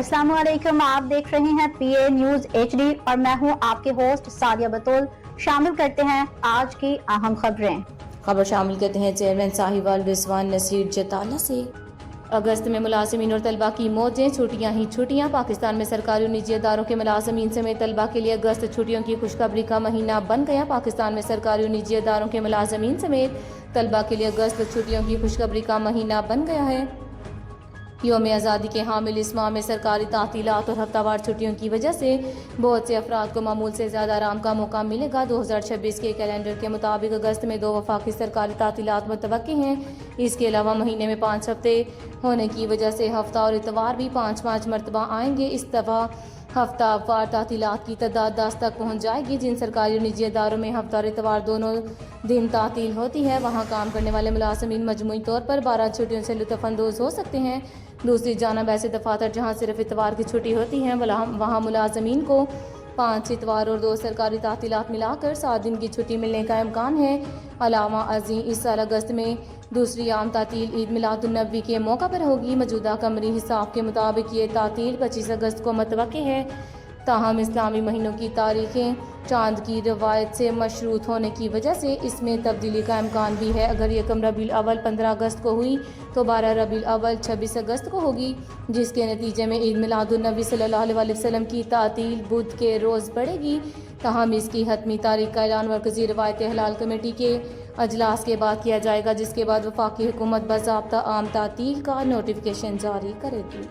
अस्सलाम वालेकुम, आप देख रहे हैं पीए न्यूज HD और मैं हूं आपके होस्ट सादिया बतौल। शामिल करते हैं आज की अहम खबरें। खबर शामिल करते हैं चेयरमैन साहिवाल रिजवान नसीर जताला से। अगस्त में मुलाजिमीन और तलबा की मौजें, छुट्टियां ही छुट्टियां। पाकिस्तान में सरकारी और निजी इदारों के मुलाजिमीन समेत तलबा के लिए अगस्त छुट्टियों की खुशखबरी का महीना बन गया। पाकिस्तान में सरकारी और निजी इदारों के मुलाजिमीन समेत तलबा के लिए अगस्त छुट्टियों की खुशखबरी का महीना बन गया है। यौम आज़ादी के हामिल इस माह में सरकारी तातीलात और हफ्तावार छुट्टियों की वजह से बहुत से अफराद को मामूल से ज़्यादा आराम का मौका मिलेगा। 2026 के कैलेंडर के मुताबिक अगस्त में 2 वफाकी सरकारी तातीलात मुतवक्की हैं। इसके अलावा महीने में 5 हफ्ते होने की वजह से हफ्ता और इतवार भी 5-5 मरतबा आएंगे। इस दफ़ा हफ्तावार तातीलात की तादाद 10 तक पहुँच जाएगी। जिन सरकारी और निजी इदारों में हफ्ता और इतवार दोनों दिन तातील होती है, वहाँ काम करने वाले मुलाजिमीन मजमूई तौर पर 12 छुट्टियों से लुत्फ़ अंदोज़ हो सकते हैं। दूसरी जानब ऐसे दफातर जहाँ सिर्फ इतवार की छुट्टी होती है, वहाँ मुलाजमीन को 5 इतवार और 2 सरकारी तातीलात मिलाकर 7 दिन की छुट्टी मिलने का इम्कान है। अलावा अज़ीं इस साल अगस्त में दूसरी आम तातील ईद मिलादुन्नबी के मौका पर होगी। मौजूदा कमरी हिसाब के मुताबिक ये तातील 25 अगस्त को मुतवक्की है। ताहम इस्लामी महीनों की तारीखें चांद की रवायत से मशरूत होने की वजह से इसमें तब्दीली का इम्कान भी है। अगर यकम रबीउल अव्वल 15 अगस्त को हुई तो 12 रबीउल अव्वल 26 अगस्त को होगी, जिसके नतीजे में ईद मिलादुन्नबी सल्लल्लाहु अलैहि वसल्लम की तातील बुध के रोज़ बढ़ेगी। ताहम इसकी हतमी तारीख का ऐलान मरकज़ी रवायत हलाल कमेटी के अजलास के बाद किया जाएगा, जिसके बाद वफाकी हुकूमत बाज़ाब्ता आम तातील का नोटिफिकेशन जारी करेगी।